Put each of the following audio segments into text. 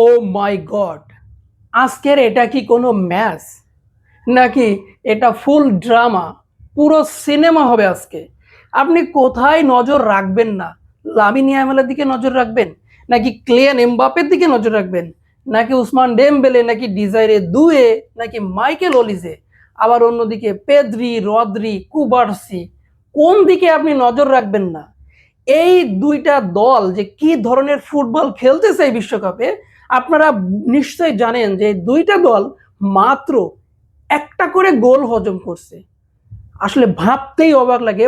ও মাই god, আজকের এটা কি কোনো ম্যাচ নাকি এটা ফুল ড্রামা? পুরো সিনেমা হবে আজকে। আপনি কোথায় নজর রাখবেন না? লামিন ইয়ামালের দিকে নজর রাখবেন, নাকি ক্লিয়ান এমবাপের দিকে নজর রাখবেন, নাকি উসমান ডেমবেলে, নাকি ডিজাইরে দুয়ে, নাকি মাইকেল অলিজে, আবার অন্যদিকে পেদ্রি, রদ্রি, কুবার্সি? কোন দিকে আপনি নজর রাখবেন না? এই দুইটা দল যে কি ধরনের ফুটবল খেলতেছে এই বিশ্বকাপে, আপনারা নিশ্চয়ই জানেন যে দুইটা দল মাত্র একটা করে গোল হজম করছে। আসলে ভাবতেই অবাক লাগে।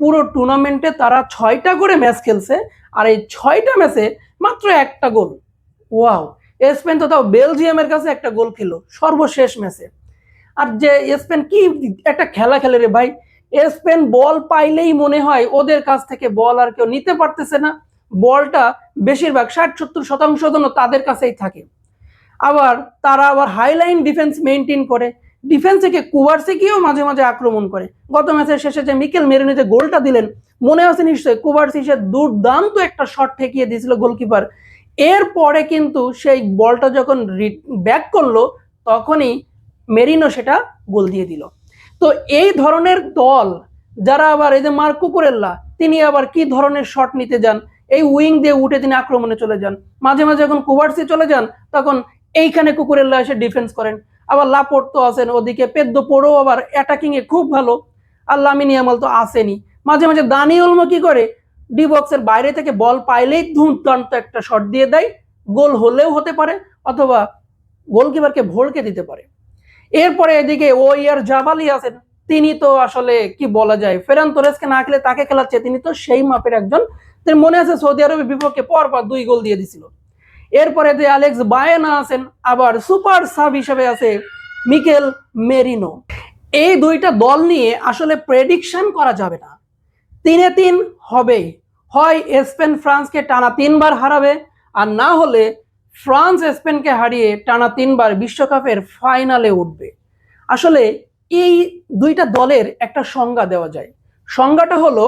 পুরো টুর্নামেন্টে তারা 6টা করে ম্যাচ খেলছে, আর এই 6টা ম্যাচে মাত্র একটা গোল। ওয়াও! স্পেন তো তাও বেলজিয়ামের কাছে একটা গোল খেল সর্বশেষ ম্যাচে। আর যে স্পেন কি একটা খেলা খেলে রে ভাই! স্পেন বল পাইলেই মনে হয় ওদের কাছ থেকে বল আর কেউ নিতে পারতেছে না। বলটা বেশিরভাগ 60-70% জন্য তাদের কাছেই থাকে। আবার তারা আবার হাইলাইন ডিফেন্স মেনটেন করে। ডিফেন্স থেকে কুবার্সিকেও মাঝে মাঝে আক্রমণ করে। গত ম্যাচের শেষে যে মিকেল মেরিনো যে গোলটা দিলেন, মনে আছে নিশ্চয়ই? কুবার্সি সে দুর্দান্ত একটা শট ঠেকিয়ে দিয়েছিল গোলকিপার। এরপরে কিন্তু সেই বলটা যখন ব্যাক করলো, তখনই মেরিনো সেটা গোল দিয়ে দিল। তো এই ধরনের দল যারা আবার এই যে মার্ক কুকুরেল্লা, তিনি আবার কি ধরনের শট নিতে যান, এই উইং দিয়ে উঠে তিনি আক্রমণে চলে যান। মাঝে মাঝে যখন কুবার্সি চলে যান, তখন এইখানে কুকুরেল্লা এসে ডিফেন্স করেন। আবার লাপোর্তো আছেন ওদিকে, পেদ্দো পোড়ো আবার অ্যাটাকিং এ খুব ভালো। আর লামিন ইয়ামাল তো আসেনি। মাঝে মাঝে দানি ওলমো কি করে, ডি বক্সের বাইরে থেকে বল পাইলেই দুর্দান্ত একটা শট দিয়ে দেয়। গোল হলেও হতে পারে, অথবা গোলকিপারকে ভড়কে দিতে পারে। এরপরে এদিকে ওইয়ার জাবালি আছেন, তিনি তো আসলে কি বলা যায়, ফেরান তোরেসকে না খেলে তাকে খেলাচ্ছে, তিনি তো সেই মাপের একজন। মনে আছে সৌদি আরবের বিপক্ষে পরপর 2 গোল দিয়ে দিছিল। এরপরে যে অ্যালেক্স বায়েনা আছেন, আবার সুপার সাব হিসেবে আছে মিকেল মেরিনো। এই দুইটা দল নিয়ে আসলে প্রেডিকশন করা যাবে না। 3-3 হবেই। হয় স্পেন ফ্রান্সকে টানা 3বার হারাবে, আর না হলে ফ্রান্স স্পেনকে হারিয়ে টানা 3বার বিশ্বকাপের ফাইনালে উঠবে। আসলে এই দুইটা দলের একটা সংজ্ঞা দেওয়া যায়। সংজ্ঞাটা হলো,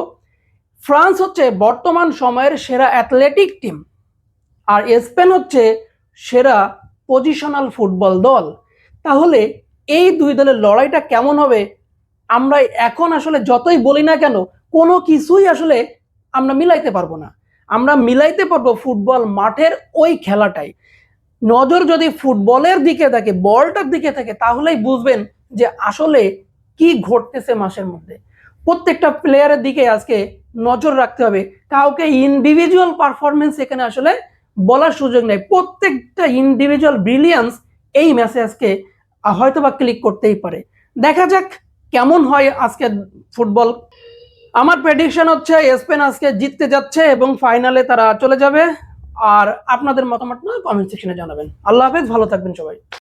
ফ্রান্স হচ্ছে বর্তমান সময়ের সেরা অ্যাথলেটিক টিম, আর স্পেন হচ্ছে সেরা পজিশনাল ফুটবল দল। তাহলে এই দুই দলের লড়াইটা কেমন হবে, আমরা এখন আসলে যতই বলি না কেন, কোনো কিছুই আসলে আমরা মিলাইতে পারবো না। আমরা মিলাইতে পারবো ফুটবল মাঠের ওই খেলাটাই। নজর যদি ফুটবলের দিকে থাকে, বলটার দিকে থাকে, তাহলেই বুঝবেন যে আসলে কি ঘটতেছে মাসের মধ্যে। প্রত্যেকটা প্লেয়ারের দিকে আজকে নজর রাখতে হবে। কাউকে ইন্ডিভিজুয়াল পারফরমেন্স এখানে আসলে বলার সুযোগ নেই। প্রত্যেকটা ইন্ডিভিজুয়াল ব্রিলিয়ান্স এই ম্যাচে আজকে হয়তো বা ক্লিক করতেই পারে। দেখা যাক কেমন হয় আজকে ফুটবল। আমার প্রেডিকশন হচ্ছে স্পেন আজকে জিততে যাচ্ছে এবং ফাইনালে তারা চলে যাবে। আর আপনাদের মতামত কমেন্ট সেকশনে জানাবেন। আল্লাহ হাফেজ, ভালো থাকবেন সবাই।